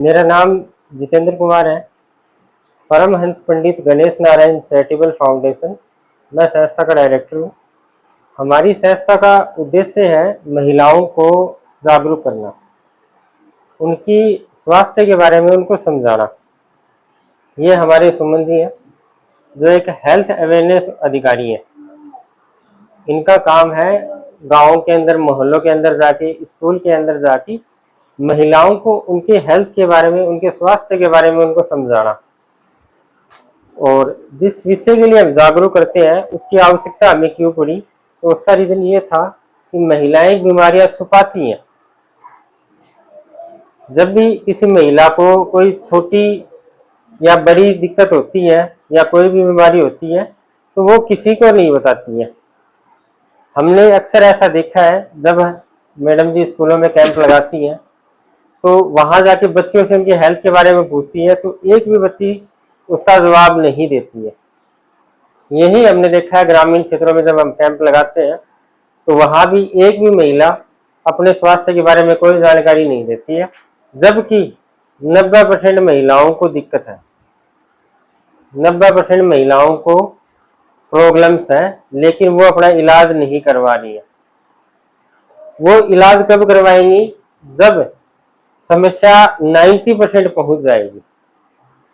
मेरा नाम जितेंद्र कुमार है। परमहंस पंडित गणेश नारायण चैरिटेबल फाउंडेशन, मैं संस्था का डायरेक्टर हूँ। हमारी संस्था का उद्देश्य है महिलाओं को जागरूक करना, उनकी स्वास्थ्य के बारे में उनको समझाना। ये हमारे सुमन जी हैं जो एक हेल्थ अवेयरनेस अधिकारी हैं। इनका काम है गाँव के अंदर, मोहल्लों के अंदर जाके, स्कूल के अंदर जाके महिलाओं को उनके हेल्थ के बारे में, उनके स्वास्थ्य के बारे में उनको समझाना। और जिस विषय के लिए हम जागरूक करते हैं उसकी आवश्यकता हमें क्यों पड़ी, तो उसका रीज़न ये था कि महिलाएं बीमारियां छुपाती हैं। जब भी किसी महिला को कोई छोटी या बड़ी दिक्कत होती है या कोई भी बीमारी होती है तो वो किसी को नहीं बताती है। हमने अक्सर ऐसा देखा है, जब मैडम जी स्कूलों में कैंप लगाती हैं तो वहाँ जाके बच्चों से उनके हेल्थ के बारे में पूछती है तो एक भी बच्ची उसका जवाब नहीं देती है। यही हमने देखा है ग्रामीण क्षेत्रों में, जब हम कैंप लगाते हैं तो वहाँ भी एक भी महिला अपने स्वास्थ्य के बारे में कोई जानकारी नहीं देती है, जबकि 90% महिलाओं को दिक्कत है, 90% महिलाओं को प्रॉब्लम्स हैं, लेकिन वो अपना इलाज नहीं करवा रही है। वो इलाज कब करवाएंगी? जब समस्या 90% पहुंच जाएगी।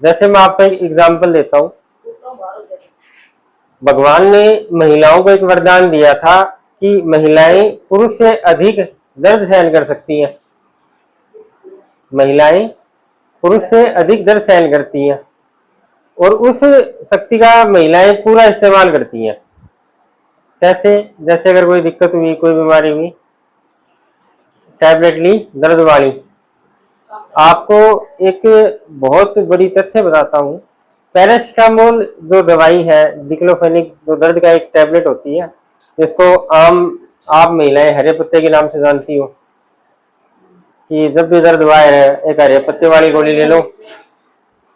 जैसे मैं आपको एक एग्जाम्पल देता हूँ। भगवान ने महिलाओं को एक वरदान दिया था कि महिलाएं पुरुष से अधिक दर्द सहन कर सकती हैं। महिलाएं पुरुष से अधिक दर्द सहन करती हैं और उस शक्ति का महिलाएं पूरा इस्तेमाल करती हैं। कैसे? जैसे अगर कोई दिक्कत हुई, कोई बीमारी हुई, टैबलेट ली दर्द वाली। आपको एक बहुत बड़ी तथ्य बताता हूँ। पैरासिटामोल जो दवाई है, डिक्लोफेनिक, जो दर्द का एक टैबलेट होती है, जिसको आप महिलाएं हरे पत्ते के नाम से जानती हो, कि जब भी दर्द हुआ है एक हरे पत्ते वाली गोली ले लो,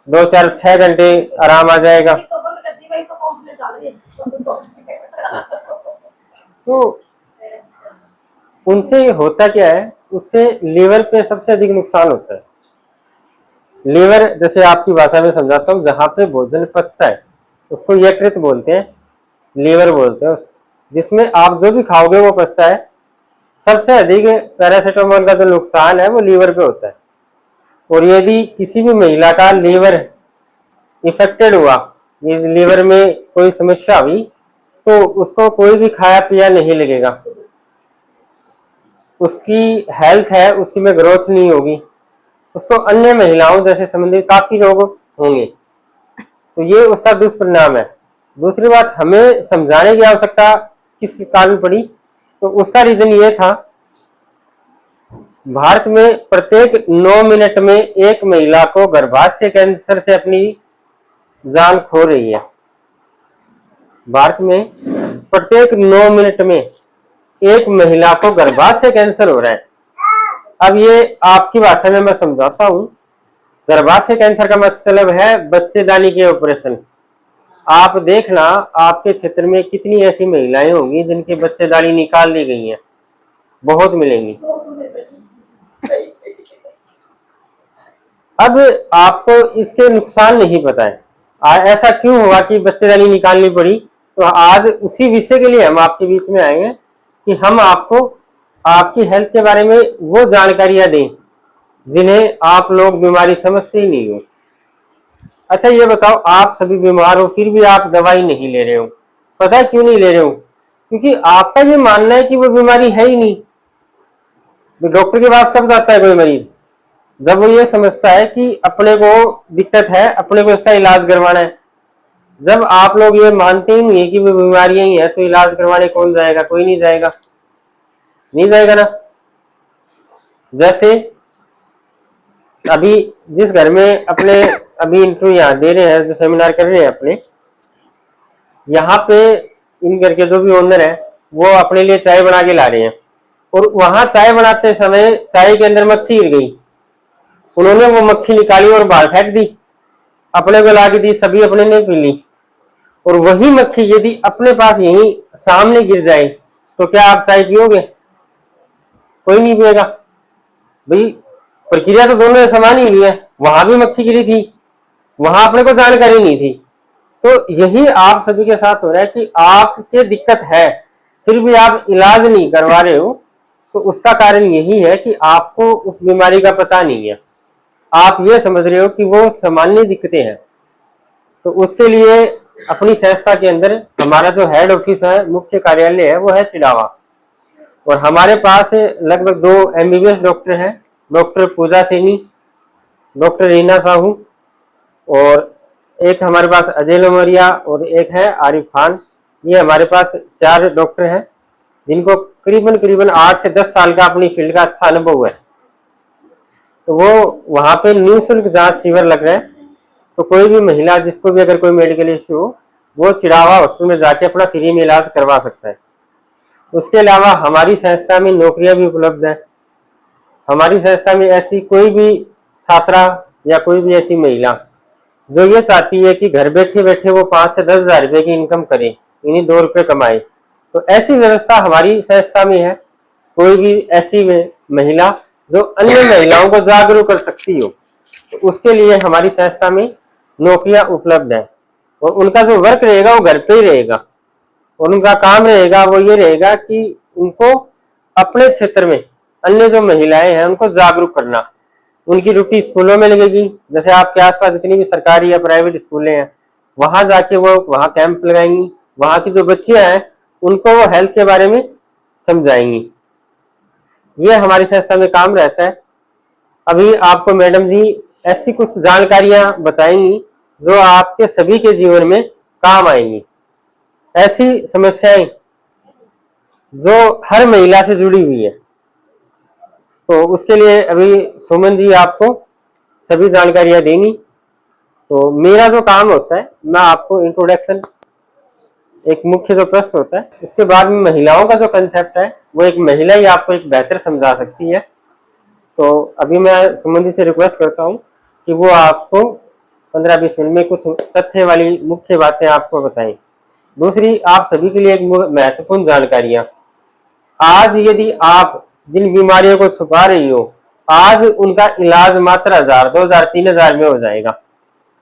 2-4-6 घंटे आराम आ जाएगा। तो उनसे होता क्या है, उससे लीवर पे सबसे अधिक नुकसान होता है। लीवर, जैसे आपकी भाषा में समझाता हूँ, जहाँ पे भोजन पचता है उसको यकृत बोलते हैं, लीवर बोलते हैं। जिसमें आप जो भी खाओगे वो पचता है। सबसे अधिक पैरासिटामोल का जो नुकसान है वो लीवर पे होता है। और यदि किसी भी महिला का लीवर इफेक्टेड हुआ, यदि लीवर में कोई समस्या हुई, तो उसको कोई भी खाया पिया नहीं लगेगा, उसकी हेल्थ है उसकी में ग्रोथ नहीं होगी, उसको अन्य महिलाओं जैसे संबंधित काफी रोग होंगे। तो ये उसका दुष्परिणाम है। दूसरी बात, हमें समझाने की आवश्यकता किस कारण पड़ी, तो उसका रीजन ये था, भारत में प्रत्येक 9 मिनट में एक महिला को गर्भाशय कैंसर से अपनी जान खो रही है। भारत में प्रत्येक 9 मिनट में एक महिला को गर्भाशय कैंसर हो रहा है। अब ये आपकी भाषा में मैं समझाता हूँ। गर्भाशय कैंसर का मतलब है बच्चेदानी के ऑपरेशन। आप देखना आपके क्षेत्र में कितनी ऐसी महिलाएं होंगी जिनकी बच्चेदानी निकाल दी गई हैं, बहुत मिलेंगी। अब आपको इसके नुकसान नहीं पता है, ऐसा क्यों हुआ कि बच्चेदानी निकालनी पड़ी। तो आज उसी विषय के लिए हम आपके बीच में आए हैं कि हम आपको आपकी हेल्थ के बारे में वो जानकारियां दें जिन्हें आप लोग बीमारी समझते ही नहीं हो। अच्छा ये बताओ, आप सभी बीमार हो फिर भी आप दवाई नहीं ले रहे हो, पता है क्यों नहीं ले रहे हो? क्योंकि आपका ये मानना है कि वो बीमारी है ही नहीं। डॉक्टर के पास कब जाता है कोई मरीज? जब वो ये समझता है कि अपने को दिक्कत है, अपने को इसका इलाज करवाना है। जब आप लोग ये मानते ही नहीं है कि वो बीमारियां ही है, तो इलाज करवाने कौन जाएगा? कोई नहीं जाएगा, नहीं जाएगा ना। जैसे अभी जिस घर में अपने अभी इंटरव्यू यहाँ दे रहे हैं, जो सेमिनार कर रहे हैं अपने यहाँ पे, इन घर के जो भी ओनर है वो अपने लिए चाय बना के ला रहे हैं, और वहां चाय बनाते समय चाय के अंदर मक्खी गिर गई। उन्होंने वो मक्खी निकाली और बाहर फेंक दी, अपने को ला के दी, सभी अपने ने पी ली। और वही मक्खी यदि अपने पास यहीं सामने गिर जाए तो क्या आप चाय पियोगे? कोई नहीं पिएगा भाई। प्रक्रिया तो दोनों समान ही हुई है, वहां भी मक्खी गिरी थी, वहां अपने को जानकारी नहीं थी। तो यही आप सभी के साथ हो रहा है कि आपके दिक्कत है फिर भी आप इलाज नहीं करवा रहे हो, तो उसका कारण यही है कि आपको उस बीमारी का पता नहीं है। आप ये समझ रहे हो कि वो सामान्य दिक्कतें हैं। तो उसके लिए अपनी संस्था के अंदर हमारा जो हेड ऑफिस है, मुख्य कार्यालय है, वो है चिड़ावा। और हमारे पास लगभग 2 MBBS डॉक्टर हैं, डॉक्टर पूजा सैनी, डॉक्टर रीना साहू, और एक हमारे पास अजय लोमरिया और एक है आरिफ खान। ये हमारे पास 4 डॉक्टर हैं जिनको करीबन करीबन 8 से 10 साल का अपनी फील्ड का अच्छा अनुभव है। तो वो वहाँ पे निःशुल्क जांच शिविर लग रहा है। तो कोई भी महिला जिसको भी अगर कोई मेडिकल इश्यू हो, वो चिड़ावा हॉस्पिटल में जाके अपना फ्री में इलाज करवा सकता है। उसके अलावा हमारी संस्था में नौकरियां भी उपलब्ध है। हमारी संस्था में ऐसी कोई भी छात्रा या कोई भी ऐसी महिला जो ये चाहती है कि घर बैठे बैठे वो 5 से 10 हजार रुपए की इनकम करे, इन्हीं 2 रुपए कमाए, तो ऐसी व्यवस्था हमारी संस्था में है। कोई भी ऐसी महिला जो अन्य महिलाओं को जागरूक कर सकती हो, तो उसके लिए हमारी संस्था में नौकरियां उपलब्ध है। और उनका जो वर्क रहेगा वो घर पे ही रहेगा, और उनका काम रहेगा वो ये रहेगा कि उनको अपने क्षेत्र में अन्य जो महिलाएं हैं उनको जागरूक करना। उनकी ड्यूटी स्कूलों में लगेगी, जैसे आपके आसपास जितनी भी सरकारी या प्राइवेट स्कूलें हैं, वहां जाके वो वहां कैंप लगाएंगी। वहां की जो बच्चियां हैं उनको वो हेल्थ के बारे में समझाएंगी। ये हमारी संस्था में काम रहता है। अभी आपको मैडम जी ऐसी कुछ जानकारियां बताएंगी जो आपके सभी के जीवन में काम आएंगी। ऐसी समस्याएं जो हर महिला से जुड़ी हुई है। तो उसके लिए अभी सुमन जी आपको सभी जानकारियां देंगी। तो मेरा जो काम होता है, मैं आपको इंट्रोडक्शन, एक मुख्य जो प्रश्न होता है, उसके बाद में महिलाओं का जो कंसेप्ट है वो एक महिला ही आपको एक बेहतर समझा सकती है। तो अभी मैं सुमन जी से रिक्वेस्ट करता हूँ कि वो आपको 15-20 मिनट में कुछ तथ्य वाली मुख्य बातें आपको बताएं। दूसरी, आप सभी के लिए एक महत्वपूर्ण जानकारियां, आज यदि आप जिन बीमारियों को छुपा रही हो, आज उनका इलाज मात्र 1000, 2000, 3000 में हो जाएगा।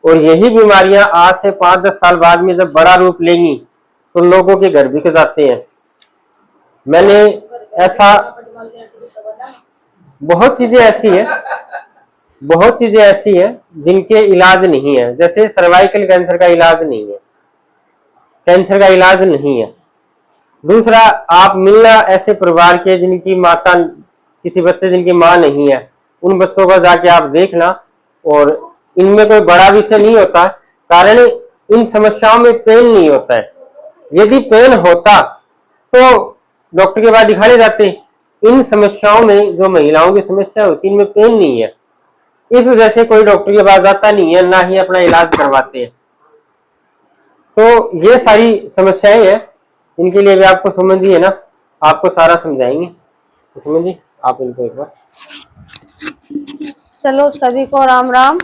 और यही बीमारियां आज से 5-10 साल बाद में जब बड़ा रूप लेंगी तो लोगों के घर बिक जाते हैं। मैंने ऐसा बहुत चीजें ऐसी है जिनके इलाज नहीं है। जैसे सर्वाइकल कैंसर का इलाज नहीं है, कैंसर का इलाज नहीं है। दूसरा, आप मिलना ऐसे परिवार के जिनकी माता, किसी बच्चे जिनकी माँ नहीं है, उन बच्चों को जाके आप देखना। और इनमें कोई बड़ा विषय नहीं होता, कारण इन समस्याओं में पेन नहीं होता है। यदि पेन होता तो डॉक्टर के पास दिखाने जाते। इन समस्याओं में जो महिलाओं की समस्या होती है, इनमें पेन नहीं है, इस वजह से कोई डॉक्टर के पास जाता नहीं है, ना ही अपना इलाज करवाते हैं। तो ये सारी समस्याएं हैं, इनके लिए भी आपको सुमन जी है ना, आपको सारा समझाएंगे। तो सुमन जी आप इनको एक बार। चलो, सभी को राम राम।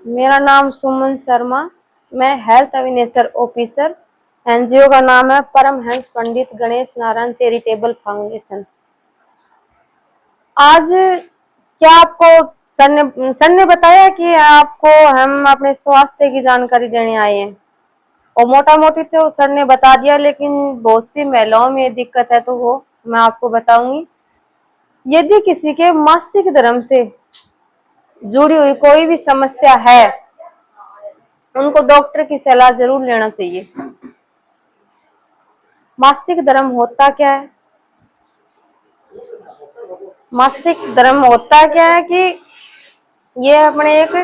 मेरा नाम सुमन शर्मा, मैं हेल्थ अवेयरनेस ऑफिसर। एनजीओ का नाम है परमहंस पंडित गणेश नारायण चैरिटेबल फाउंडेशन। आज क्या आपको सर ने बताया कि आपको हम अपने स्वास्थ्य की जानकारी देने आए हैं, और मोटा मोटी तो सर ने बता दिया, लेकिन बहुत सी महिलाओं में ये दिक्कत है तो वो मैं आपको बताऊंगी। यदि किसी के मासिक धर्म से जुड़ी हुई कोई भी समस्या है, उनको डॉक्टर की सलाह जरूर लेना चाहिए। मासिक धर्म होता क्या है? मासिक धर्म होता क्या है कि ये अपने एक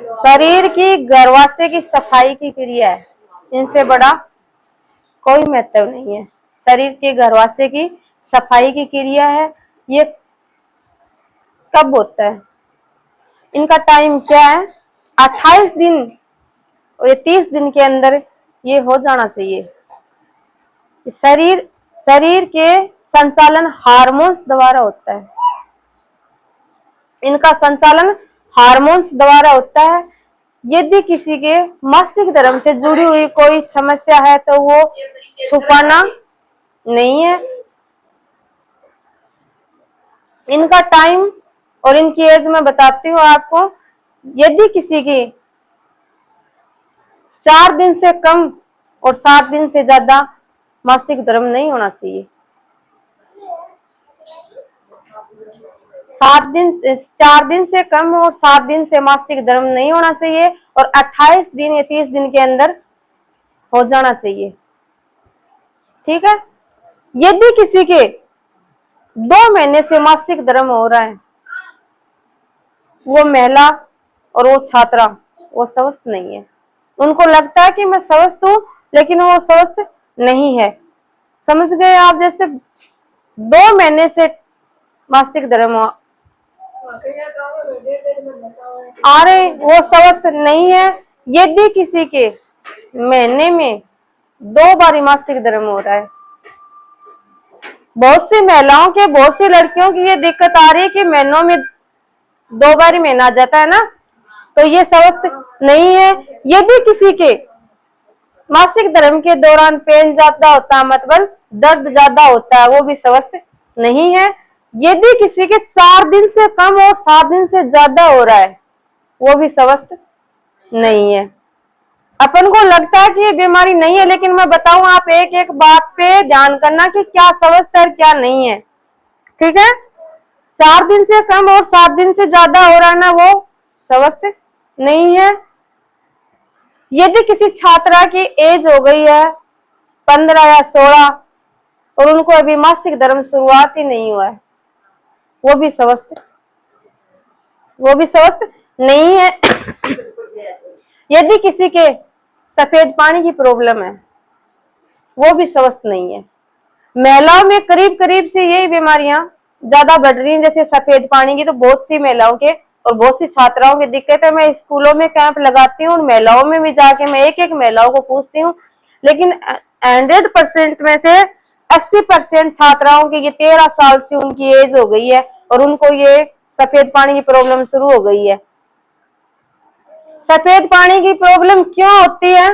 शरीर की गर्भाशय की सफाई की क्रिया है। इनसे बड़ा कोई महत्व नहीं है। शरीर के गर्भाशय की सफाई की क्रिया है। ये कब होता है? इनका टाइम क्या है? 28 दिन और 30 दिन के अंदर ये हो जाना चाहिए। शरीर के संचालन हार्मोन्स द्वारा होता है। इनका संचालन हार्मोन्स द्वारा होता है। यदि किसी के मासिक धर्म से जुड़ी हुई कोई समस्या है तो वो छुपाना नहीं है। इनका टाइम और इनकी एज मैं बताती हूँ आपको। यदि किसी की 4 दिन से कम और 7 दिन से ज्यादा मासिक धर्म नहीं होना चाहिए। 4 दिन से कम और 7 दिन से मासिक धर्म नहीं होना चाहिए और 28 दिन या 30 दिन के अंदर हो जाना चाहिए। ठीक है। यदि किसी के 2 महीने से मासिक धर्म हो रहा है, वो महिला और वो छात्रा वो स्वस्थ नहीं है। उनको लगता है कि मैं स्वस्थ हूं, लेकिन वो स्वस्थ नहीं है। समझ गए आप? जैसे 2 महीने से मासिक धर्म आ रहे, वो स्वस्थ नहीं है। यदि किसी के महीने में 2 बार मासिक धर्म हो रहा है, बहुत सी महिलाओं के, बहुत सी लड़कियों की ये दिक्कत आ रही है कि महीनों में 2 बार ही महीना आ जाता है ना, तो ये स्वस्थ नहीं है। यदि किसी के मासिक धर्म के दौरान पेन ज्यादा होता है, मतलब दर्द ज्यादा होता है, वो भी स्वस्थ नहीं है। यदि किसी के 4 दिन से कम और 7 दिन से ज्यादा हो रहा है, वो भी स्वस्थ नहीं है। अपन को लगता है कि ये बीमारी नहीं है, लेकिन मैं बताऊं, आप एक एक बात पे ध्यान करना कि क्या स्वस्थ है और क्या नहीं है। ठीक है। 4 दिन से कम और 7 दिन से ज्यादा हो रहा है ना, वो स्वस्थ नहीं है। यदि किसी छात्रा की एज हो गई है 15 या 16 और उनको अभी मासिक धर्म शुरुआत ही नहीं हुआ है, वो भी स्वस्थ नहीं है। यदि किसी के सफेद पानी की प्रॉब्लम है, वो भी स्वस्थ नहीं है। महिलाओं में करीब करीब से यही बीमारियां ज्यादा बढ़ रही हैं, जैसे सफेद पानी की तो बहुत सी महिलाओं के और बहुत सी छात्राओं की दिक्कत है। मैं स्कूलों में कैंप लगाती हूँ, महिलाओं में भी जाके मैं एक एक महिलाओं को पूछती हूँ, लेकिन 100% में से 80% छात्राओं की ये 13 साल से उनकी एज हो गई है और उनको ये सफेद पानी की प्रॉब्लम शुरू हो गई है। सफेद पानी की प्रॉब्लम क्यों होती है,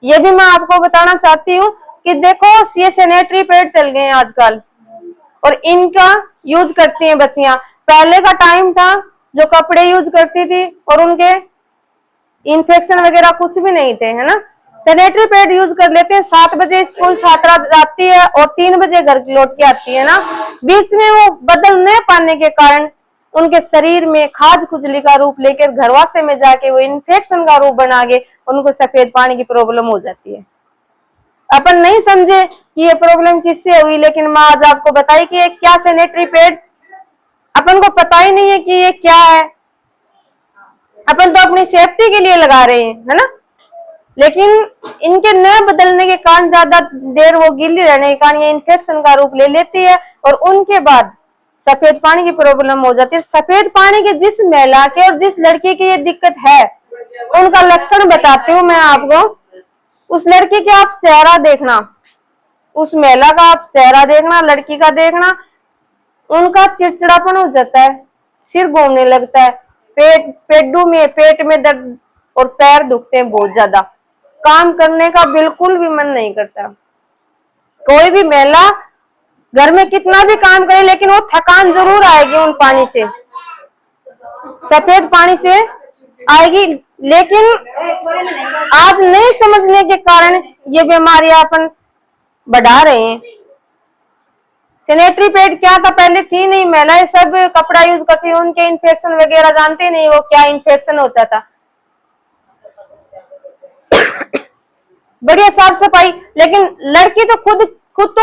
ये भी मैं आपको बताना चाहती हूँ कि देखो, ये सैनिटरी पैड चल गए हैं आजकल और इनका यूज करती हैं बच्चियां। पहले का टाइम था जो कपड़े यूज करती थी और उनके इन्फेक्शन वगैरह कुछ भी नहीं थे, है ना। सैनिटरी पैड यूज कर लेते हैं। 7 बजे स्कूल छात्रा जाती है और 3 बजे घर लौट के आती है ना। बीच में वो बदल नहीं पाने के कारण उनके शरीर में खाज खुजली का रूप लेकर घरवासे में जाके वो इन्फेक्शन का रूप बना के उनको सफेद पानी की प्रॉब्लम हो जाती है। अपन नहीं समझे कि ये प्रॉब्लम किससे हुई, लेकिन मैं आज आपको बताई कि ये क्या सैनिटरी पैड, अपन को पता ही नहीं है कि ये क्या है। अपन तो अपनी सेफ्टी के लिए लगा रहे हैं, है ना। लेकिन इनके न बदलने के कारण, ज्यादा देर वो गीली रहने के कारण ये इन्फेक्शन का रूप ले लेती है और उनके बाद सफेद पानी की प्रॉब्लम हो जाती है। सफेद पानी के जिस महिला के और जिस लड़की की ये दिक्कत है, उनका लक्षण बताती हूँ मैं आपको। उस लड़की का आप चेहरा देखना, उस महिला का आप चेहरा देखना, लड़की का देखना, उनका चिड़चिड़ापन हो जाता है, सिर घूमने लगता है, पेट में दर्द और पैर दुखते हैं बहुत ज्यादा, काम करने का बिल्कुल भी मन नहीं करता। कोई भी महिला घर में कितना भी काम करे, लेकिन वो थकान जरूर आएगी उन पानी से, सफेद पानी से आएगी। लेकिन आज नहीं समझने के कारण ये बीमारियां अपन बढ़ा रहे हैं। सैनिटरी पैड क्या था, पहले थी नहीं, महिलाएं सब कपड़ा यूज करती, उनके इन्फेक्शन वगैरह जानते नहीं वो क्या इन्फेक्शन होता था। बढ़िया साफ सफाई, लेकिन लड़की तो खुद तो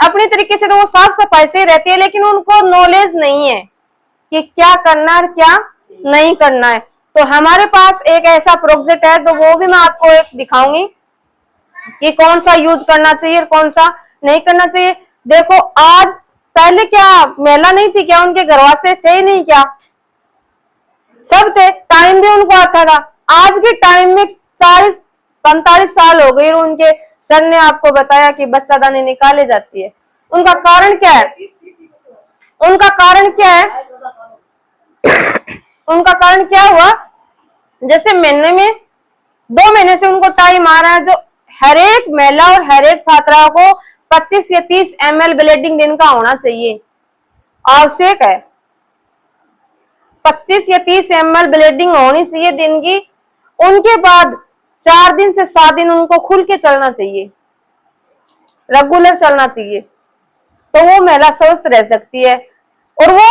अपने तरीके से तो वो साफ सफाई से रहती है, लेकिन उनको नॉलेज नहीं है कि क्या करना है क्या नहीं करना है। तो हमारे पास एक ऐसा प्रोजेक्ट है, तो वो भी मैं आपको एक दिखाऊंगी कि कौन सा यूज करना चाहिए और कौन सा नहीं करना चाहिए। देखो, आज पहले क्या महिला नहीं थी क्या, उनके घरवासे थे ही नहीं क्या, सब थे, टाइम भी उनको आता था। आज के टाइम में 40-45 साल हो गए, उनके सर ने आपको बताया कि बच्चादानी निकाले जाती है। उनका कारण क्या है, उनका कारण क्या है, उनका कारण क्या हुआ, जैसे महीने में 2 महीने से उनको टाइम आ रहा है, जो हर एक महिला और हर एक छात्रा को 25 या 30 ml ब्लीडिंग दिन का होना चाहिए, आवश्यक है। 25 या 30 ml ब्लीडिंग होनी चाहिए दिन की। उनके बाद 4 दिन से 7 दिन उनको खुल के चलना चाहिए, रेगुलर चलना चाहिए, तो वो महिला स्वस्थ रह सकती है। और वो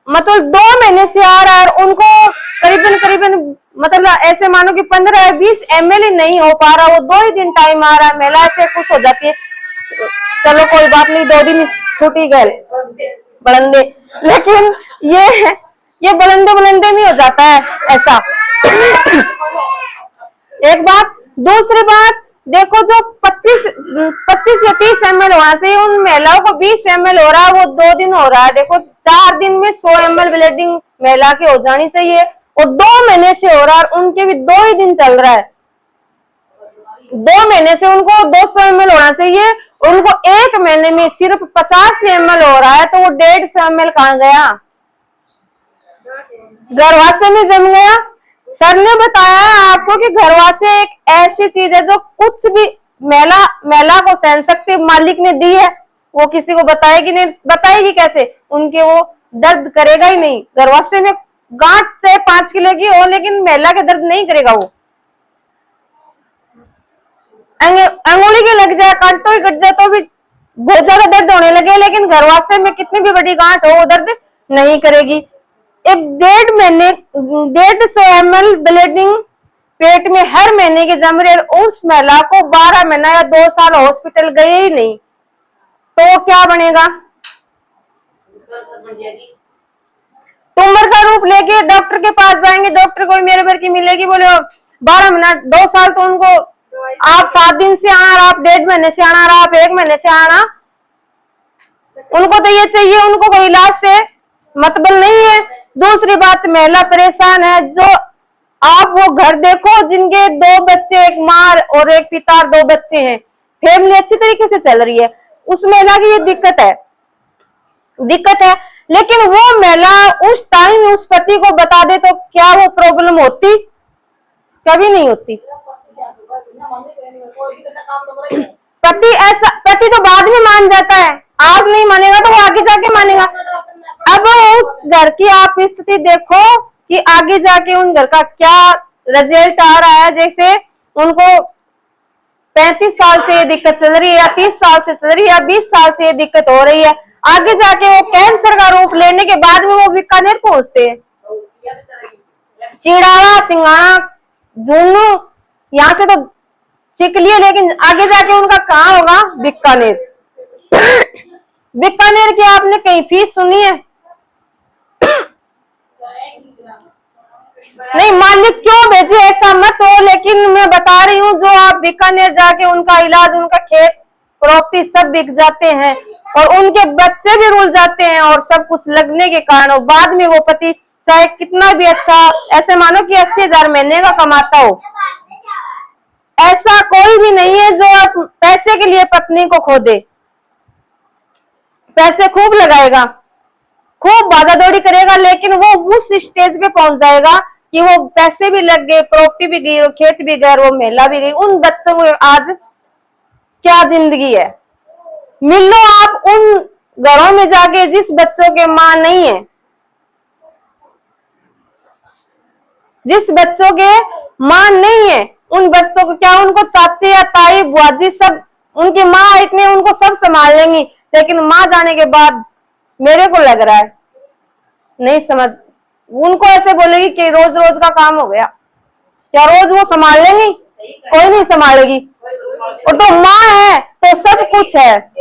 मतलब 2 महीने से आ रहा है और उनको करीबन मतलब ऐसे मानो कि 15 या 20 ml ही नहीं हो पा रहा, वो 2 ही दिन टाइम आ रहा है, महिला ऐसे खुश हो जाती है, चलो कोई बात नहीं 2 दिन छुट्टी गए बलंदे। लेकिन ये बलंदे में हो जाता है ऐसा। एक बात। दूसरी बात देखो, जो 25 या 30 ml होना चाहिए उन महिलाओं को 20 ml हो रहा है, वो 2 दिन हो रहा है। देखो 4 दिन में 100 ml ब्लीडिंग महिला की हो जानी चाहिए और 2 महीने से हो रहा है, उनके भी 2 ही दिन चल रहा है। 2 महीने से उनको 200 ml होना चाहिए, उनको 1 महीने में सिर्फ 50 ml हो रहा है, तो वो 150 ml कहाँ गया? गर्भाशय में जम गया। सर ने बताया आपको कि गर्भाशय एक ऐसी चीज है जो कुछ भी महिला को सहन शक्ति मालिक ने दी है, वो किसी को बताएगी नहीं, बताएगी कैसे? उनके वो दर्द करेगा ही नहीं। गर्भाशय में गांठ चाहे 5 किलो की हो, लेकिन महिला के दर्द नहीं करेगा। वो अंगुली के लग जाए, कांटो ही कट जाए तो भी बहुत ज्यादा दर्द होने लगे, लेकिन गर्भाशय में कितनी भी बड़ी गांठ हो वो दर्द नहीं करेगी। एक 150 ml ब्लीडिंग पेट में हर महीने की जम रही, उस महिला को 12 महीना या 2 साल हॉस्पिटल गए ही नहीं, तो वो क्या बनेगा? ट्यूमर का रूप लेके डॉक्टर के पास जाएंगे, डॉक्टर को मेरे भर की मिलेगी, बोले 12 महीना 2 साल तो उनको आप 7 दिन से आना, आप 1.5 महीने से आना, आप 1 महीने से आना, उनको तो ये चाहिए, उनको कोई इलाज से मतलब नहीं है। दूसरी बात, महिला परेशान है। जो आप वो घर देखो जिनके 2 बच्चे, एक माँ और एक पिता, 2 बच्चे हैं, फैमिली अच्छी तरीके से चल रही है, उस महिला की ये दिक्कत है। लेकिन वो महिला उस टाइम उस पति को बता दे तो क्या वो प्रॉब्लम होती? कभी नहीं होती। पति तो बाद में मान जाता है, आज नहीं मानेगा तो वो आगे जाके मानेगा। अब उस घर की आप स्थिति देखो कि आगे जाके उन घर का क्या रिजल्ट आ रहा है। जैसे उनको 35 साल से ये दिक्कत चल रही है, या 30 साल से चल रही है, या 20 साल से ये दिक्कत हो रही है, आगे जाके वो कैंसर का रूप लेने के बाद में वो बीकानेर पहुंचते हैं। चिड़ावा, सिंगाना, झुन्नू यहाँ से तो सीख लिए, लेकिन आगे जाके उनका कहाँ होगा? बीकानेर। बीकानेर की आपने कहीं फीस सुनी है? नहीं, मालिक क्यों भेजे ऐसा मत हो, लेकिन मैं बता रही हूँ जो आप बीकानेर जाके उनका इलाज, उनका खेत प्रॉपर्टी सब बिक जाते हैं और उनके बच्चे भी रुल जाते हैं, और सब कुछ लगने के कारण और बाद में वो पति चाहे कितना भी अच्छा, ऐसे मानो कि 80,000 महीने का कमाता हो, ऐसा कोई भी नहीं है जो पैसे के लिए पत्नी को खो दे। पैसे खूब लगाएगा, खूब भागा-दौड़ी करेगा, लेकिन वो उस स्टेज पे पहुंच जाएगा कि वो पैसे भी लग गए, प्रॉपर्टी भी गई, खेत भी गए, वो महिला भी गई, उन बच्चों को आज क्या जिंदगी है? मिलो आप उन घरों में जाके जिस बच्चों के माँ नहीं है, जिस बच्चों के माँ नहीं है, उन बच्चों को क्या, उनको चाची या ताई बुआजी सब, उनकी माँ इतने उनको सब संभाल लेंगी, लेकिन माँ जाने के बाद मेरे को लग रहा है नहीं समझ, उनको ऐसे बोलेगी कि रोज रोज का काम हो गया, क्या रोज वो संभाल लेंगी? कोई नहीं संभालेगी। और तो माँ है तो सब कुछ है,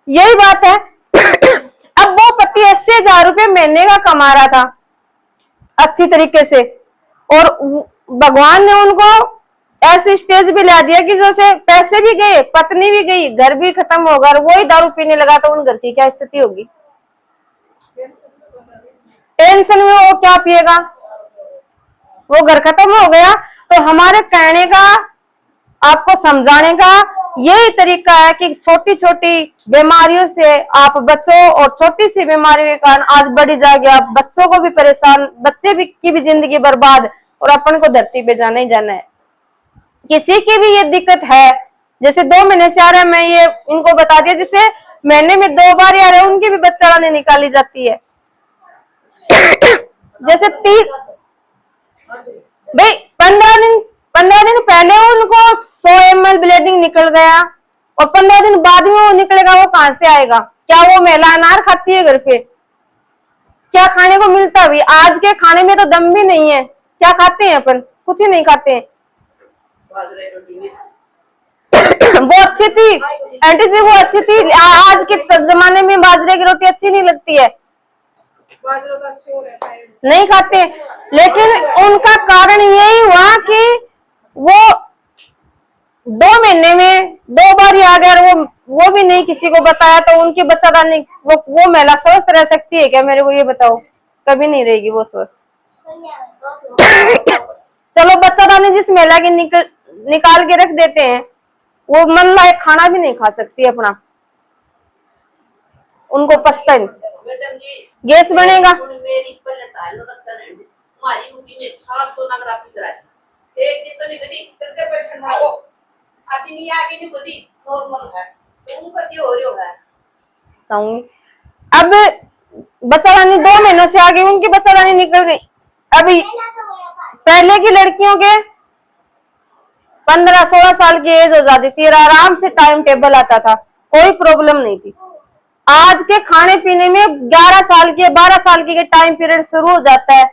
यही बात है। अब वो पति 80,000 रुपये महीने का कमा रहा था अच्छी तरीके से, और भगवान ने उनको ऐसी स्टेज भी ला दिया कि जैसे पैसे भी गए, पत्नी भी गई, घर भी खत्म होगा, और वही दारू पीने लगा तो उन घर की क्या स्थिति होगी? टेंशन में वो क्या पिएगा? वो घर खत्म हो गया। तो हमारे कहने का, आपको समझाने का यही तरीका है कि छोटी छोटी बीमारियों से आप बचो, और छोटी सी बीमारियों के कारण आज बड़ी जाएगी, आप बच्चों को भी परेशान, बच्चे भी की भी जिंदगी बर्बाद, और अपन को धरती पे जाना ही जाना है। किसी की भी ये दिक्कत है, जैसे 2 महीने से आ रहा है, मैं ये इनको बता दिया, जिसे महीने में 2 बार आ रहा है, उनकी भी बच्चा लाने निकाली जाती है। जैसे 30 भाई 15 दिन पहले उनको 100 ml ब्लीडिंग निकल गया और 15 दिन बाद में वो निकलेगा, वो कहां से आएगा? क्या वो महिला अनार खाती है घर पे? क्या खाने को मिलता भी? आज के खाने में तो दम भी नहीं है। क्या खाते हैं अपन? कुछ ही नहीं खाते हैं। वो अच्छी थी आंटी जी, वो अच्छी थी। आज के जमाने में बाजरे की रोटी अच्छी नहीं लगती है, नहीं खाते। लेकिन उनका कारण यही हुआ कि वो 2 महीने में 2 बार आ गया, वो भी नहीं किसी को बताया, तो उनकी बच्चादानी वो महिला स्वस्थ रह सकती है क्या? मेरे को ये बताओ। कभी नहीं रहेगी वो स्वस्थ। चलो बच्चादानी जिस महिला की निकाल के रख देते हैं, वो मन लायक खाना भी नहीं खा सकती अपना, उनको पछता गैस बनेगा। अब बच्चादानी 2 महीनों से आगे उनकी बच्चादानी निकल गई। अभी पहले की लड़कियों के 15-16 साल की एज हो जाती थी, आराम से टाइम टेबल आता था, कोई प्रॉब्लम नहीं थी। आज के खाने पीने में 11 साल के 12 साल के टाइम पीरियड शुरू हो जाता है,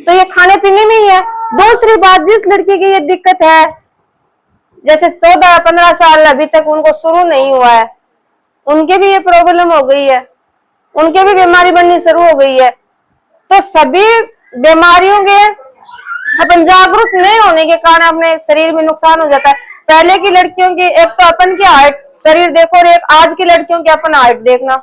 तो ये खाने पीने में ही है। दूसरी बात, जिस लड़की की ये दिक्कत है, जैसे 14-15 साल अभी तक उनको शुरू नहीं हुआ है, उनके भी ये प्रॉब्लम हो गई है, उनके भी बीमारी बननी शुरू हो गई है। तो सभी बीमारियों के अपन जागरूक नहीं होने के कारण अपने शरीर में नुकसान हो जाता है। पहले की लड़कियों की, एक तो अपन की हाइट शरीर देखो, और एक आज की लड़कियों की अपन हाइट देखना,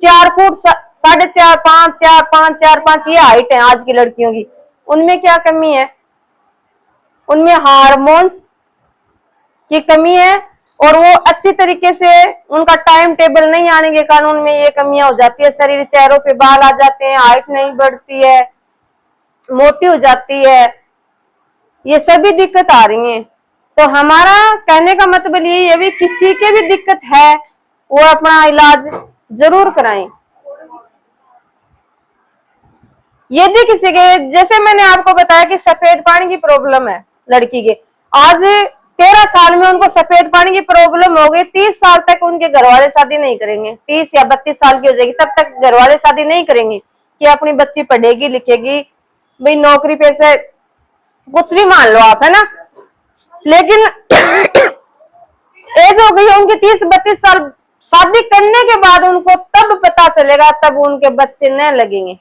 4 फुट 4.5 5 4 5 4 5 ये हाइट है आज की लड़कियों की। उनमें क्या कमी है? उनमें हार्मोन्स की कमी है, और वो अच्छी तरीके से उनका टाइम टेबल नहीं आने के कारण उनमें ये कमियां हो जाती है। शरीर, चेहरों पे बाल आ जाते हैं, हाइट नहीं बढ़ती है, मोटी हो जाती है, ये सभी दिक्कत आ रही है। तो हमारा कहने का मतलब यही है, भी किसी के भी दिक्कत है वो अपना इलाज जरूर कराएं। यदि किसी के, जैसे मैंने आपको बताया कि सफेद पानी की प्रॉब्लम है लड़की के, आज 13 साल में उनको सफेद पानी की प्रॉब्लम हो गई, 30 साल तक उनके घर वाले शादी नहीं करेंगे, 30 या 32 साल की हो जाएगी तब तक घर वाले शादी नहीं करेंगे कि अपनी बच्ची पढ़ेगी लिखेगी, भाई नौकरी पैसे कुछ भी मान लो आप, है ना। लेकिन एज हो गई उनकी 30-32 साल, शादी करने के बाद उनको तब पता चलेगा, तब उनके बच्चे न लगेंगे।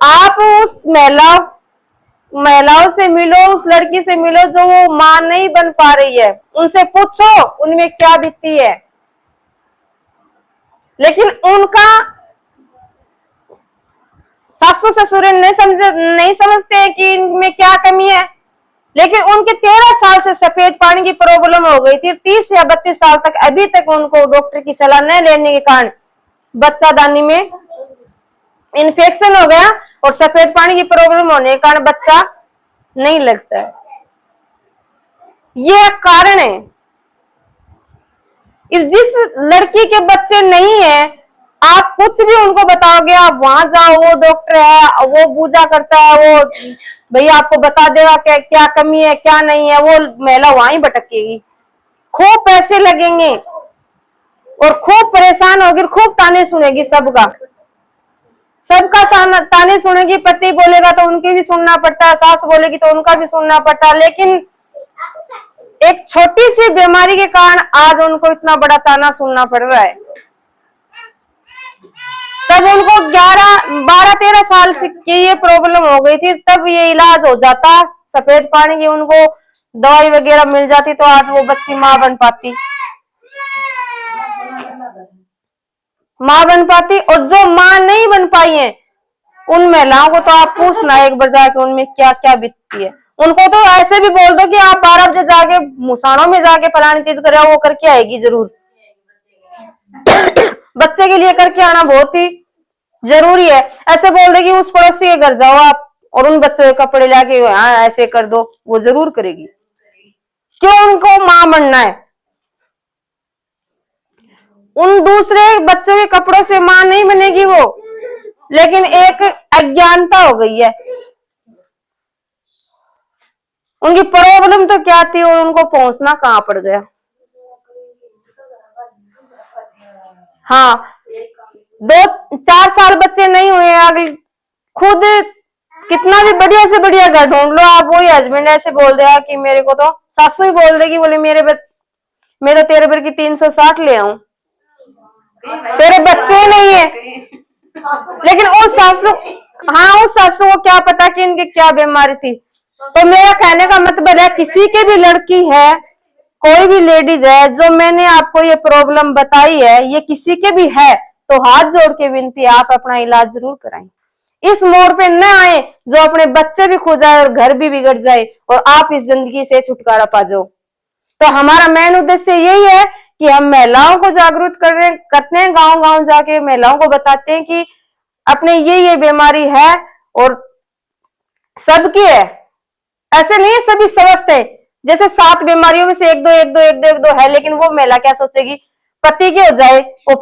आप उस महिलाओं से मिलो, उस लड़की से मिलो जो वो मां नहीं बन पा रही है, उनसे पूछो उनमें क्या बीतती है। लेकिन उनका सासू ससुर नहीं समझते हैं कि इनमें क्या कमी है। लेकिन उनके 13 साल से सफेद पानी की प्रॉब्लम हो गई थी, 30 या 32 साल तक अभी तक उनको डॉक्टर की सलाह न लेने के कारण बच्चादानी में इन्फेक्शन हो गया, और सफेद पानी की प्रॉब्लम होने के कारण बच्चा नहीं लगता है। ये कारण है। जिस लड़की के बच्चे नहीं है, आप कुछ भी उनको बताओगे, आप वहां जाओ, वो डॉक्टर है, वो पूजा करता है, वो भैया आपको बता देगा क्या कमी है क्या नहीं है, वो महिला वहीं भटकेगी, खूब पैसे लगेंगे और खूब परेशान होगी, खूब ताने सुनेगी सबका ताने सुनेगी। पति बोलेगा तो उनकी भी सुनना पड़ता है, सास बोलेगी तो उनका भी सुनना पड़ता है। लेकिन एक छोटी सी बीमारी के कारण आज उनको इतना बड़ा ताना सुनना पड़ रहा है। तब उनको 12-13 साल की ये प्रॉब्लम हो गई थी, तब ये इलाज हो जाता, सफेद पानी की उनको दवाई वगैरह मिल जाती, तो आज वो बच्ची मां बन पाती। और जो मां नहीं बन पाई है, उन महिलाओं को तो आप पूछना एक बार जाके उनमें क्या क्या बीतती है। उनको तो ऐसे भी बोल दो कि आप 12 बजे जाके मुसानों में जाके फलानी चीज करे, वो करके आएगी जरूर। बच्चे के लिए करके आना बहुत ही जरूरी है। ऐसे बोल दे कि उस पड़ोसी के घर जाओ आप और उन बच्चों के कपड़े लाके ऐसे कर दो, वो जरूर करेगी। क्यों? उनको मां बनना है। उन दूसरे बच्चों के कपड़ों से माँ नहीं बनेगी वो, लेकिन एक अज्ञानता हो गई है। उनकी प्रॉब्लम तो क्या थी और उनको पहुंचना कहाँ पड़ गया। हाँ, 2-4 साल बच्चे नहीं हुए, अगले खुद कितना भी बढ़िया से बढ़िया घर ढूंढ लो आप, वही हस्बैंड ऐसे बोल देगा कि मेरे को तो सासू ही बोल देगी, बोले मैं तो तेरे पर की 360 ले आऊं, तेरे बच्चे नहीं है। लेकिन उस सासू, हाँ उस सासू को क्या पता कि इनकी क्या बीमारी थी। तो मेरा कहने का मतलब है, किसी के भी लड़की है, कोई भी लेडीज है, जो मैंने आपको ये प्रॉब्लम बताई है, ये किसी के भी है, तो हाथ जोड़ के विनती आप अपना इलाज जरूर कराएं। इस मोड़ पे न आए जो अपने बच्चे भी खो जाए और घर भी बिगड़ जाए और आप इस जिंदगी से छुटकारा पा जाओ। तो हमारा मेन उद्देश्य यही है कि हम महिलाओं को जागरूक करते हैं, गांव गांव जाके महिलाओं को बताते हैं कि अपने ये बीमारी है और सबकी है, ऐसे नहीं है सभी स्वस्थ है। जैसे 7 बीमारियों में से एक दो है, लेकिन वो महिला क्या सोचेगी, पति की हो जाए वो